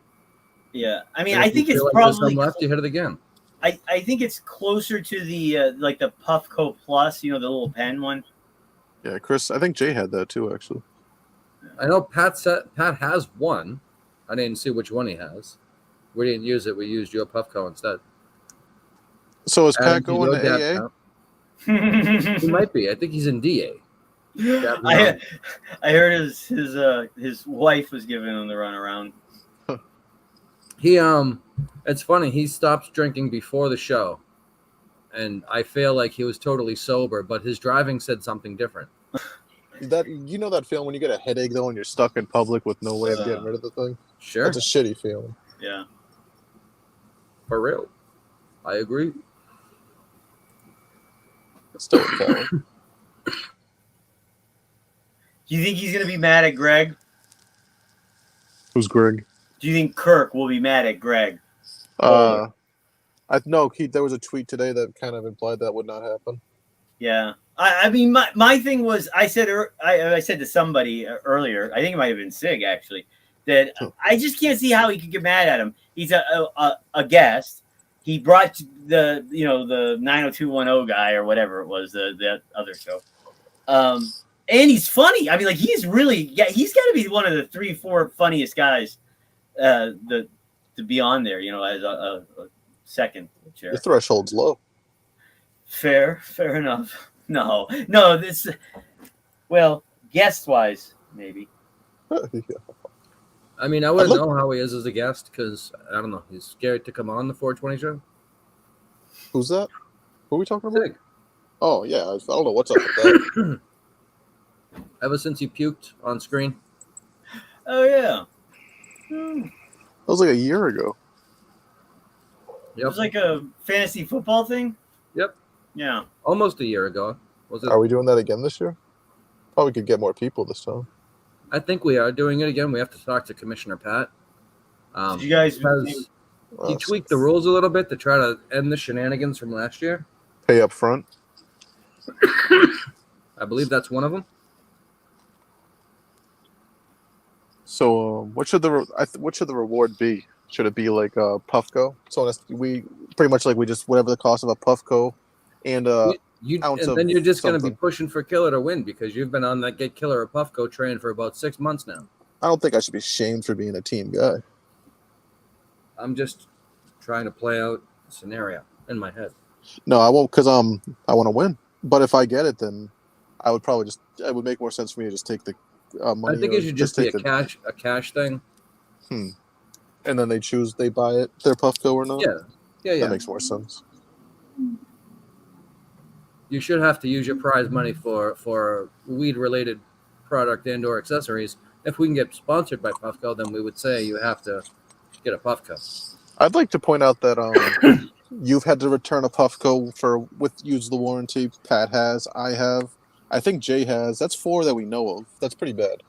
Yeah, I mean, And I if think you it's feel like there's probably. some left, you hit it again. I think it's closer to the like the Puffco Plus, you know, the little pen one. Yeah, Chris. I think Jay had that too, actually. I know Pat has one. I didn't see which one he has. We didn't use it. We used your Puffco instead. So is Pat Adam, going your to dad AA? count? He might be. I think he's in DA. I heard his wife was giving him the runaround. He it's funny, he stopped drinking before the show, and I feel like he was totally sober, but his driving said something different. That you know that feeling when you get a headache though and you're stuck in public with no way of getting rid of the thing? Sure, That's a shitty feeling. Yeah. for real. I agree. It's still a feeling. Do you think he's gonna be mad at Greg? Who's Greg? Do you think Kirk will be mad at Greg? I know there was a tweet today that kind of implied that would not happen. Yeah. I mean, my thing was, I said to somebody earlier, I think it might have been Sig actually, that I just can't see how he could get mad at him. He's a guest. He brought the 90210 guy or whatever it was, that other show. And he's funny. I mean, like he's got to be one of the 3-4 funniest guys to be on there, you know, as a second chair. Your threshold's low. Fair enough. No, this, well, guest wise, maybe. Yeah. I mean, I wouldn't know how he is as a guest, because I don't know, he's scared to come on the 420 show. Who's that? Who are we talking about? Sig. Oh yeah, I don't know what's up with that. Ever since he puked on screen. Oh yeah. That was like a year ago. It Yep. was like a fantasy football thing. Yep. Yeah. Almost a year ago. Was it? Are we doing that again this year? Probably could get more people this time. I think we are doing it again. We have to talk to Commissioner Pat. Did you guys because he tweaked the rules a little bit to try to end the shenanigans from last year. Pay up front. I believe that's one of them. So what should the reward be? Should it be like a Puffco? So we pretty much like we just whatever the cost of a Puffco and ounce and then you're just going to be something. pushing for Killer to win, because you've been on that Get Killer or Puffco train for about 6 months now. I don't think I should be shamed for being a team guy. I'm just trying to play out a scenario in my head. No, I won't because I want to win. But if I get it, then I would probably it would make more sense for me to just take the money. I think or it should just be take a cash thing. and then they buy it, their Puffco or not. Yeah. That makes more sense. You should have to use your prize money for weed-related product and/or accessories. If we can get sponsored by Puffco, then we would say you have to get a Puffco. I'd like to point out that you've had to return a Puffco use the warranty. Pat has, I have, I think Jay has. That's 4 that we know of. That's pretty bad.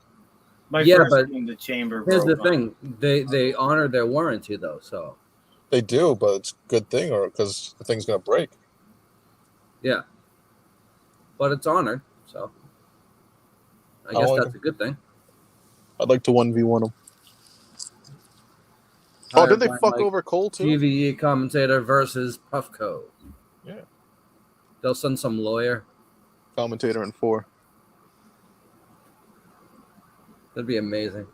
My Yeah, first but one, the chamber. Here's the broke on. thing: they honor their warranty though, so They do, but it's a good thing, or because the thing's gonna break. yeah. But it's honored, so I I guess like that's a good thing. I'd like to 1v1 them. Oh, did they fuck over Cole too? GVE commentator versus Puffco. Yeah. They'll send some lawyer. commentator in 4. That'd be amazing.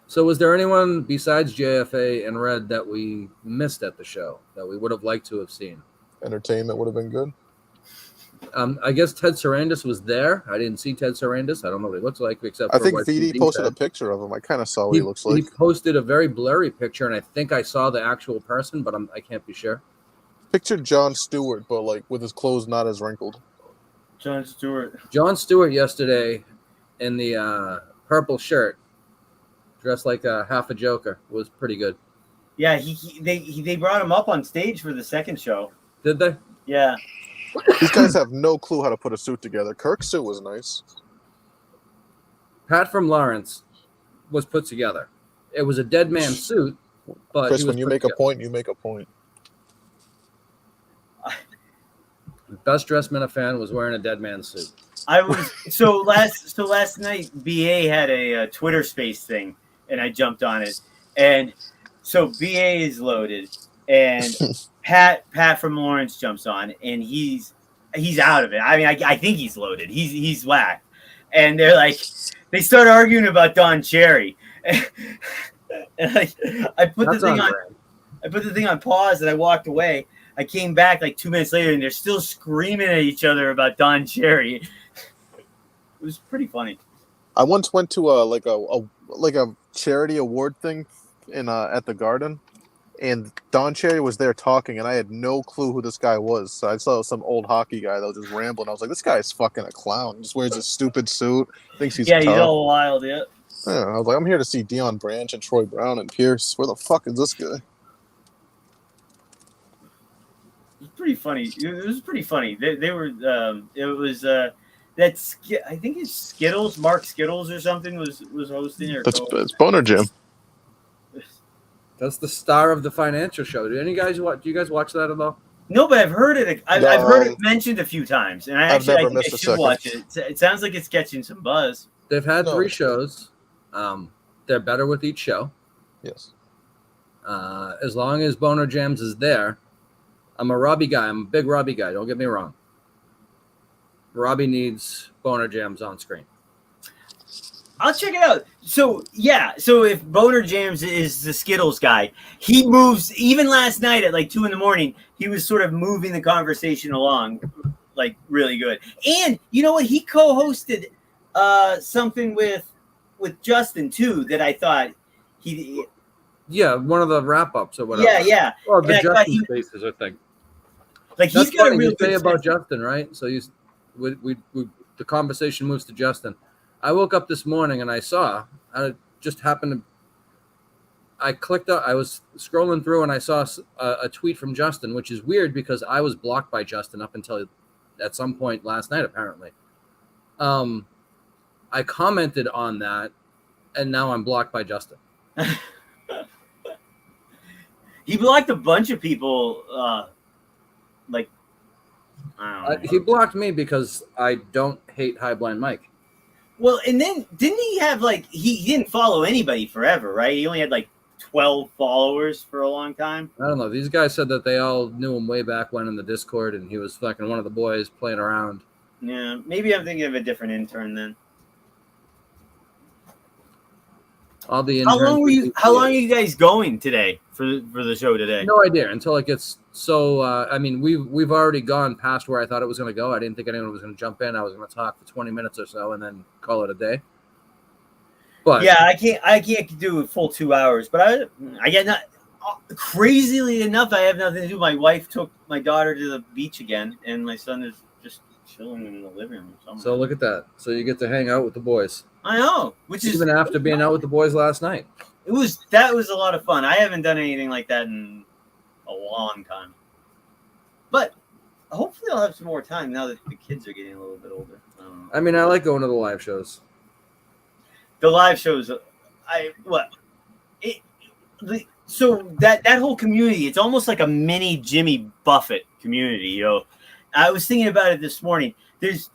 So was there anyone besides JFA and Red that we missed at the show that we would have liked to have seen? Entertainment would have been good. I guess Ted Sarandis was there. I didn't see Ted Sarandis. I don't know what he looks like, except I for think what VD VD posted said. a picture of him. I kind of saw what he looks like. He posted a very blurry picture, and I think I saw the actual person, but I can't be sure. Picture Jon Stewart, but like with his clothes not as wrinkled. Jon Stewart. Jon Stewart yesterday in the purple shirt, dressed like half a Joker, was pretty good. Yeah, they brought him up on stage for the second show. Did they? Yeah. These guys have no clue how to put a suit together. Kirk's suit was nice. Pat from Lawrence was put together. It was a dead man suit, but Chris, he was when you put make a together. point, you make a point. The best dressed Minifan was wearing a dead man suit. I was so last night BA had a Twitter space thing and I jumped on it, and so BA is loaded and Pat from Lawrence jumps on and he's out of it. I mean I think he's loaded. He's whacked, and they start arguing about Don Cherry. And I put That's the thing on on. brand. I put the thing on pause and I walked away. I came back like 2 minutes later and they're still screaming at each other about Don Cherry. It was pretty funny. I once went to a charity award thing in at the Garden, and Don Cherry was there talking, and I had no clue who this guy was. So I saw some old hockey guy that was just rambling. I was like, this guy's fucking a clown. He just wears a stupid suit. Thinks he's Yeah, he's tough. all wild, yeah. Yeah, I was like, I'm here to see Dion Branch and Troy Brown and Pierce. Where the fuck is this guy? It was pretty funny. It was pretty funny. They were. It was I think it's Skittles. Mark Skittles or something was hosting or. It's Boner Jim. That's the star of the financial show. Do you guys watch that at all? No, but I've heard it. I've heard it mentioned a few times, and I I've never think missed I a should second. watch it. It sounds like it's catching some buzz. They've had No. 3 shows. They're better with each show. Yes. As long as Boner Jams is there. I'm a Robbie guy. I'm a big Robbie guy. Don't get me wrong. Robbie needs Boner Jams on screen. I'll check it out. So yeah, so if Boner Jams is the Skittles guy, he moves. Even last night at like 2 a.m, he was sort of moving the conversation along, like really good. And you know what? He co-hosted something with Justin too that I thought he. Yeah, one of the wrap-ups or whatever. Yeah. Well, the And I thought Justin he- Spaces, I think. Like That's he's got a funny real you say good about sense. Justin, right? So we the conversation moves to Justin. I woke up this morning and I just happened to. I clicked up. I was scrolling through and I saw a tweet from Justin, which is weird because I was blocked by Justin up until at some point last night, apparently. I commented on that, and now I'm blocked by Justin. He blocked a bunch of people. Like I don't know. He blocked me because I don't hate High Blind Mike. Well, and then didn't he have he didn't follow anybody forever, right? He only had 12 followers for a long time. I don't know. These guys said that they all knew him way back when in the Discord, and he was fucking one of the boys playing around. Yeah, maybe I'm thinking of a different intern then. All the How long interns- are you guys going today for the show today? No idea until it gets so. I mean, we've already gone past where I thought it was going to go. I didn't think anyone was going to jump in. I was going to talk for 20 minutes or so and then call it a day. But Yeah, I can't do a full 2 hours, but I get not. Crazily enough, I have nothing to do. My wife took my daughter to the beach again, and my son is just chilling in the living room somewhere. so look at that. So you get to hang out with the boys, I know, which is even after being out with the boys last night. that was a lot of fun. I haven't done anything like that in a long time, but hopefully I'll have some more time now that the kids are getting a little bit older. I mean, I like going to the live shows. The live shows, so that whole community, it's almost like a mini Jimmy Buffett community. You know, I was thinking about it this morning. There's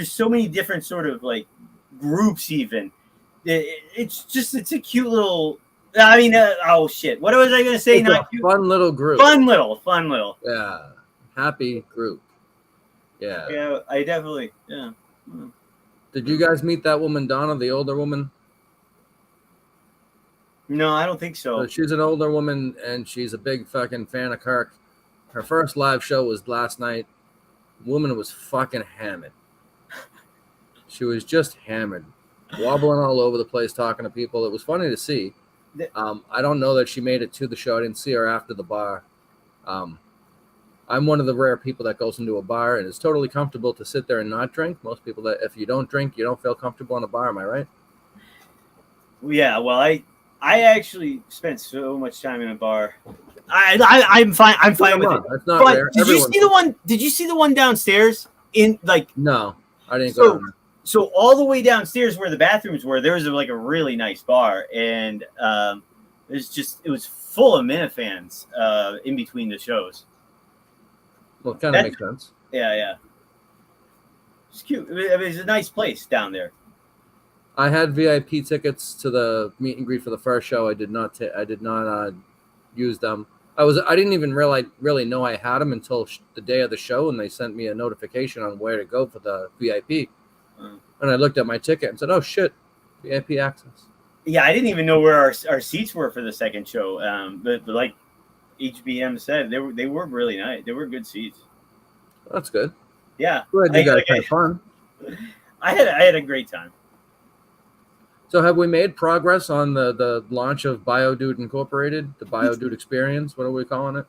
so many different sort of groups. Even it's a cute little. I mean, oh shit! What was I going to say? It's Not a cute. fun little group. Fun little. Yeah, happy group. Yeah. Yeah, I definitely. Yeah. Did you guys meet that woman, Donna, the older woman? No, I don't think so. So she's an older woman, and she's a big fucking fan of Kirk. Her first live show was last night. Woman was fucking hammered. She was just hammered, wobbling all over the place, talking to people. It was funny to see. I don't know that she made it to the show. I didn't see her after the bar. I'm one of the rare people that goes into a bar and is totally comfortable to sit there and not drink. Most people that if you don't drink, you don't feel comfortable in a bar. Am I right? Yeah. Well, I actually spent so much time in a bar. I'm fine. I'm fine with it. That's not But rare. did you see the one? Did you see the one downstairs? In like No, I didn't So- go down there. so all the way downstairs where the bathrooms were, there was like a really nice bar, and it was full of Minifans in between the shows. Well, it kind of That- makes sense. Yeah. It's cute. It was a nice place down there. I had VIP tickets to the meet and greet for the first show. I did not use them. I didn't even really know I had them until the day of the show, and they sent me a notification on where to go for the VIP. And I looked at my ticket and said, "Oh shit, VIP access." Yeah, I didn't even know where our seats were for the second show. But like HBM said, they were really nice. They were good seats. That's good. Yeah, Glad you guys had fun. I had a great time. So have we made progress on the launch of BioDude Incorporated, the BioDude Experience? What are we calling it?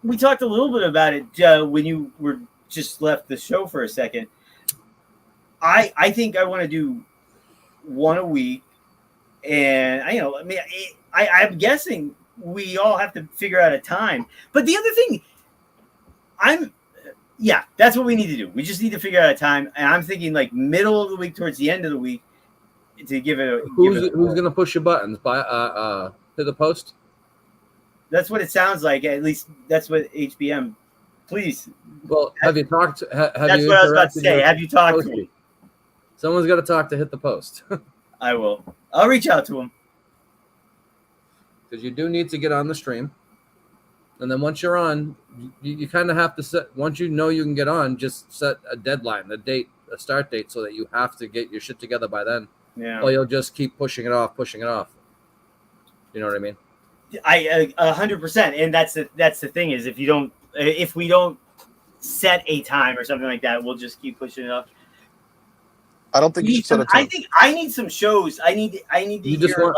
We talked a little bit about it when you were just left the show for a second. I think I want to do one a week, and I'm guessing we all have to figure out a time. But the other thing, that's what we need to do. We just need to figure out a time, and I'm thinking like middle of the week towards the end of the week to give it a. Who's gonna push your buttons? To the post? That's what it sounds like. At least that's what HBM. Please. Well, have you talked? That's what I was about to say. Have you talked to him? Someone's got to talk to Hit the Post. I will. I'll reach out to him. Because you do need to get on the stream. And then once you're on, you kind of have to set, once you know you can get on, just set a deadline, a start date, so that you have to get your shit together by then. Yeah. Or you'll just keep pushing it off. You know what I mean? I 100%. And that's the thing is if we don't set a time or something like that, we'll just keep pushing it up. I don't think you should set a time. I think I need some shows. I need to hear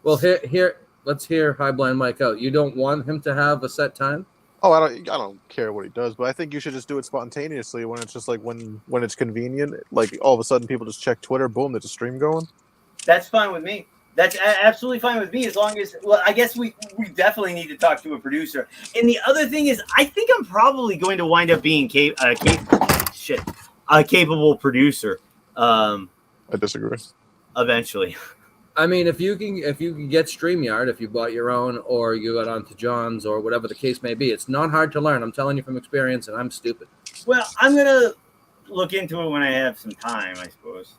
Well, here, let's hear High Blind Mike out. You don't want him to have a set time? Oh, I don't care what he does, but I think you should just do it spontaneously when it's just like when it's convenient. Like all of a sudden, people just check Twitter, boom, there's a stream going. That's fine with me. That's absolutely fine with me as long as. Well, I guess we definitely need to talk to a producer. And the other thing is, I think I'm probably going to wind up being a capable producer. I disagree. Eventually. I mean, if you can get StreamYard, if you bought your own or you got onto John's or whatever the case may be, it's not hard to learn. I'm telling you from experience, and I'm stupid. Well, I'm gonna look into it when I have some time, I suppose.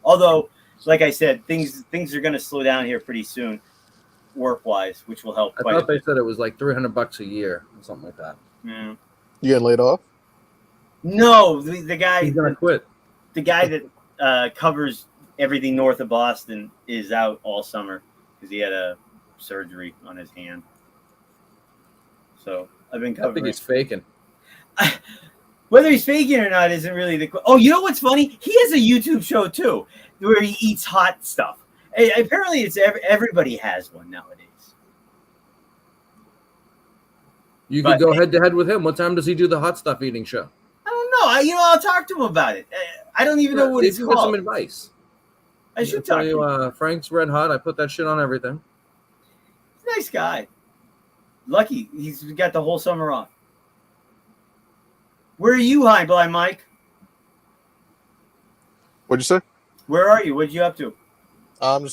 Although, like I said, things are gonna slow down here pretty soon, work-wise, which will help. I thought they said it was like $300 a year or something like that. Yeah. You getting laid off? No, the guy. He's gonna quit. The guy that covers everything north of Boston is out all summer because he had a surgery on his hand. So I've been I covering. think he's faking. Whether he's faking or not isn't really the. Oh, you know what's funny? He has a YouTube show too, where he eats hot stuff. Apparently, it's everybody has one nowadays. You could go head to head with him. What time does he do the hot stuff eating show? I don't know. I'll talk to him about it. I don't even know what it's Get some called. advice. I should tell talk to you. him. Frank's Red Hot. I put that shit on everything. He's a nice guy. Lucky he's got the whole summer off. Where are you, High Blind Mike? What'd you say? Where are you? What'd you up to? I'm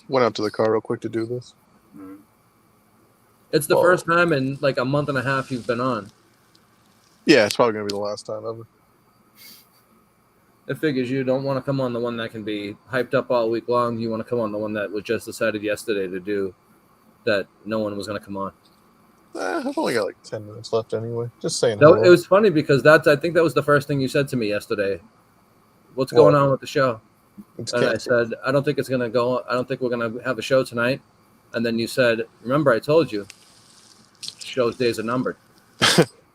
went out to the car real quick to do this. Mm-hmm. It's the first time in like a month and a half you've been on. Yeah, it's probably gonna be the last time ever. It figures you don't want to come on the one that can be hyped up all week long. You want to come on the one that was just decided yesterday to do, that no one was going to come on. I've only got like 10 minutes left anyway. Just saying. No, hello. it was funny because I think that was the first thing you said to me yesterday. What's going on with the show? It's And I canceled. said, I don't think it's gonna go. I don't think we're gonna have a show tonight. And then you said, remember, I told you, show's days are numbered.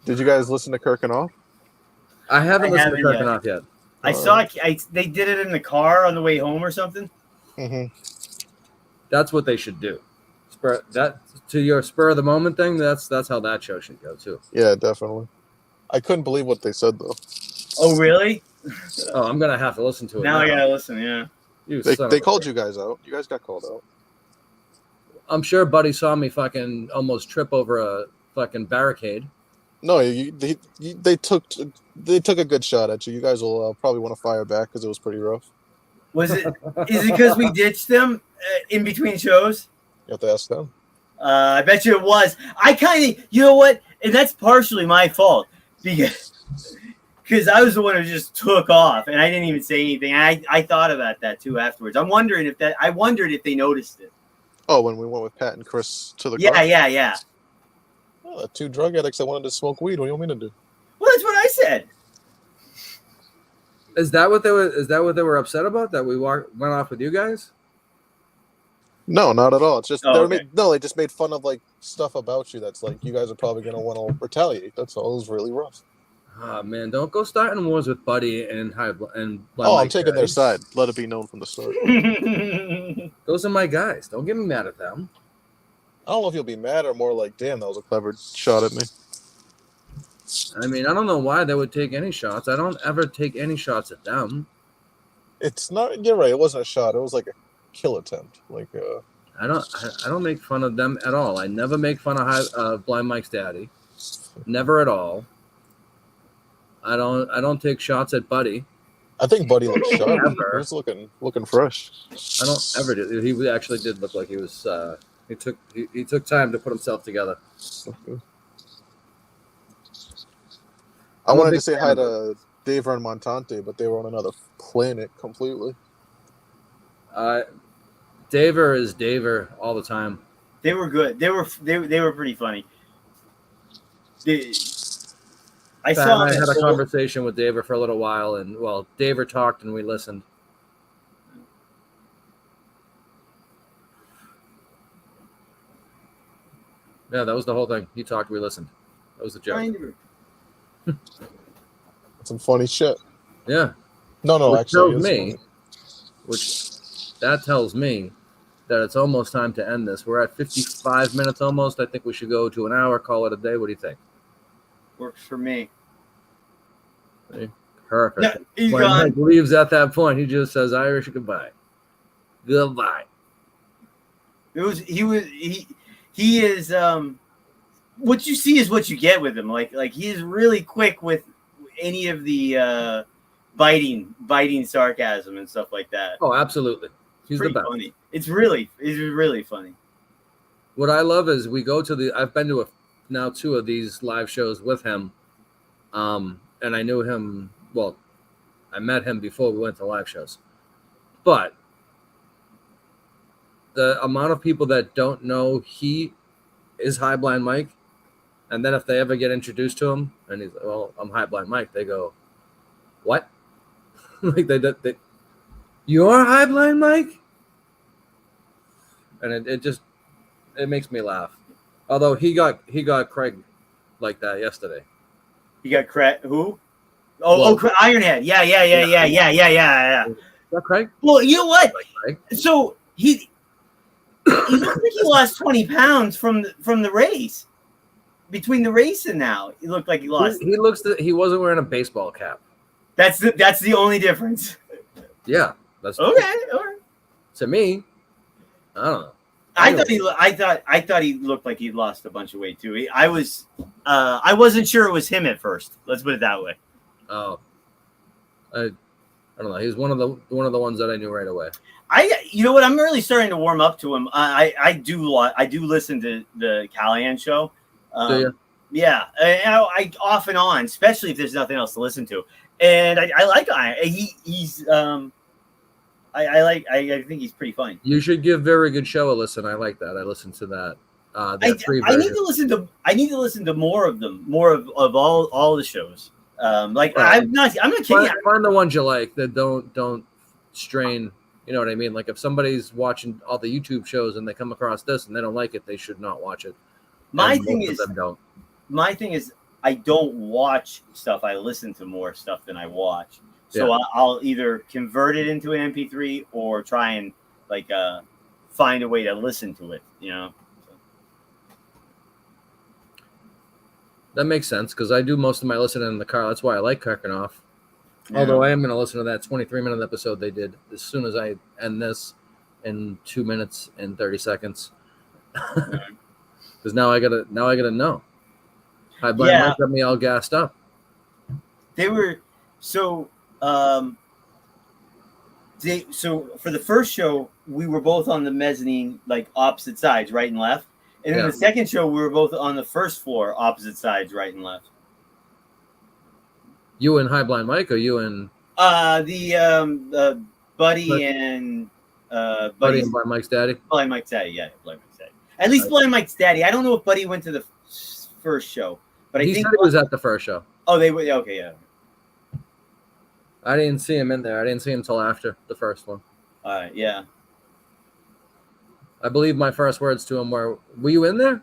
Did you guys listen to Kirk and Off? I haven't I listened haven't to Kirk yet. enough yet. I saw they did it in the car on the way home or something. Mm-hmm. That's what they should do. Spur that to your spur of the moment thing. That's how that show should go too. Yeah, definitely. I couldn't believe what they said though. Oh, really? Oh, I'm gonna have to listen to it Now now. I gotta listen. Yeah. You They, son of they a called bitch. you guys out. You guys got called out. I'm sure Buddy saw me fucking almost trip over a fucking barricade. No, they took a good shot at you. You guys will probably want to fire back because it was pretty rough. Was it? Is it because we ditched them in between shows? You have to ask them. I bet you it was. I kind of, you know what? And that's partially my fault because I was the one who just took off and I didn't even say anything. I thought about that too afterwards. I wondered if they noticed it. Oh, when we went with Pat and Chris to the Yeah, car? yeah. Oh, the two drug addicts that wanted to smoke weed. What do you want me to do? Well, that's what I said. Is that what they were upset about? That we went off with you guys? No, not at all. It's just Oh, okay. they just made fun of like stuff about you that's like you guys are probably gonna want to retaliate. That's all. It was really rough. Oh man, don't go starting wars with Buddy and Blind Oh, I'm Mike, taking their guys. side. Let it be known from the start. Those are my guys. Don't get me mad at them. I don't know if you'll be mad or more like, damn, that was a clever shot at me. I mean, I don't know why they would take any shots. I don't ever take any shots at them. It's not. You're right. It wasn't a shot. It was like a kill attempt. Like, I don't make fun of them at all. I never make fun of Blind Mike's daddy. Never at all. I don't take shots at Buddy. I think Buddy looked sharp. Ever. He was looking fresh. I don't ever do. He actually did look like he was. He took time to put himself together. I I'm a wanted big to say fan hi of to Daver and Montante, but they were on another planet completely. Daver is Daver all the time. They were good. They were pretty funny. I Pat saw. and I had a conversation with Daver for a little while, and well, Daver talked and we listened. Yeah, that was the whole thing. He talked, we listened. That was the joke. Some funny shit. Yeah. No, Which actually, tells it's me, funny. that tells me that it's almost time to end this. We're at 55 minutes almost. I think we should go to an hour, call it a day. What do you think? Works for me. Perfect. No, he's When gone. Mike leaves at that point, he just says Irish goodbye. Goodbye. He is what you see is what you get with him. Like he is really quick with any of the biting sarcasm and stuff like that. Oh, absolutely. He's the Pretty best. funny. It's really funny. What I love is we go to I've been to now 2 of these live shows with him. And I knew him, well, I met him before we went to live shows. But the amount of people that don't know he is High Blind Mike, and then if they ever get introduced to him and he's like, well, I'm High Blind Mike, they go, what? Like they you're High Blind Mike? And it makes me laugh. Although he got Craig like that yesterday. You got who? Well- Ironhead. Yeah. Is that Craig? Well, you know what? Craig? So he looks like he lost 20 pounds from the race. Between the race and now, he looked like he lost. He wasn't wearing a baseball cap. That's the only difference. Yeah, that's Okay, all right. to me. I don't know. I thought he looked like he lost a bunch of weight too. I wasn't sure it was him at first. Let's put it that way. Oh, I don't know. He's one of the ones that I knew right away. You know what? I'm really starting to warm up to him. I do listen to the Callahan show. Do you? Yeah, I off and on, especially if there's nothing else to listen to. And I like Iron. I think he's pretty funny. You should give Very Good Show a listen. I like that. I listened to that. There are three I need versions. to listen to. I need to listen to more of them. More of all the shows. Like Right. I'm not kidding. Find the ones you like that don't strain. You know what I mean? Like if somebody's watching all the YouTube shows and they come across this and they don't like it, they should not watch it. My And thing most is, of them don't. my thing is, I don't watch stuff. I listen to more stuff than I watch. So Yeah. I'll either convert it into an MP3 or try and like find a way to listen to it. You know. That makes sense because I do most of my listening in the car. That's why I like Kirkenoff. Although I am going to listen to that 23-minute episode they did as soon as I end this in 2 minutes and 30 seconds. Because now I gotta know. High Blind Yeah. Mike got me all gassed up. They were so so for the first show we were both on the mezzanine, like opposite sides, right and left. And in Yeah. the second show we were both on the first floor, opposite sides, right and left. You and High Blind Mike, or you and Buddy But- and Buddy Buddy and Blind Mike's daddy? Blind Mike's daddy, yeah, Blind Mike's daddy. At least Blind Mike's daddy. I don't know if Buddy went to the first show, but I He think said he was at the first show. oh they were okay, yeah. I didn't see him in there. I didn't see him until after the first one. All right, yeah. I believe my first words to him were you in there?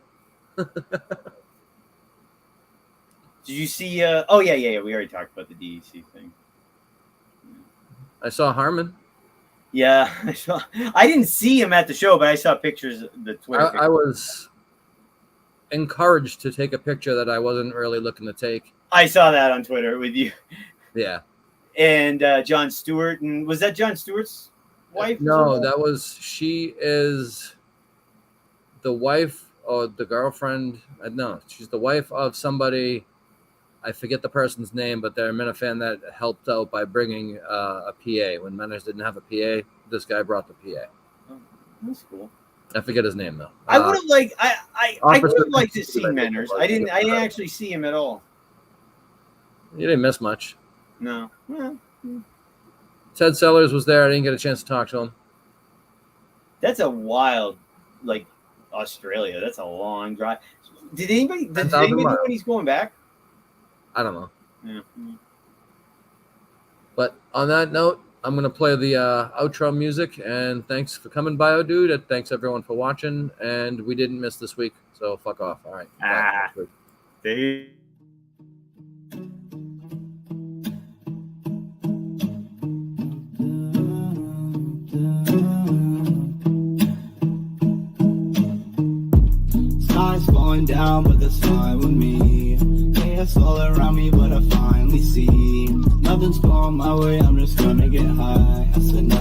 Did you see oh yeah, we already talked about the DEC thing. I saw Harmon. Yeah, I didn't see him at the show, but I saw pictures, the Twitter. I was encouraged to take a picture that I wasn't really looking to take. I saw that on Twitter with you Yeah. and John Stewart. And was that John Stewart's wife? No, she is the wife or the girlfriend. No, she's the wife of somebody. I forget the person's name, but they're a Minifan that helped out by bringing a PA. When Menners didn't have a PA, this guy brought the PA. Oh, that's cool. I forget his name though. I would have liked. I would Officer have liked to see Stewart, I think Menners. it was. I didn't actually see him at all. You didn't miss much. No. Well, Ted Sellers was there. I didn't get a chance to talk to him. that's a wild, like Australia. That's a long drive. Did anybody 10,000 know miles. when he's going back? I don't know. Yeah. But on that note, I'm going to play the outro music. And thanks for coming, Bio Dude. And thanks, everyone, for watching. And we didn't miss this week, so fuck off. All right. Bye. They. Stars falling down, but that's fine with me. Chaos all around me, but I finally see nothing's going my way. I'm just gonna get high. I said nothing.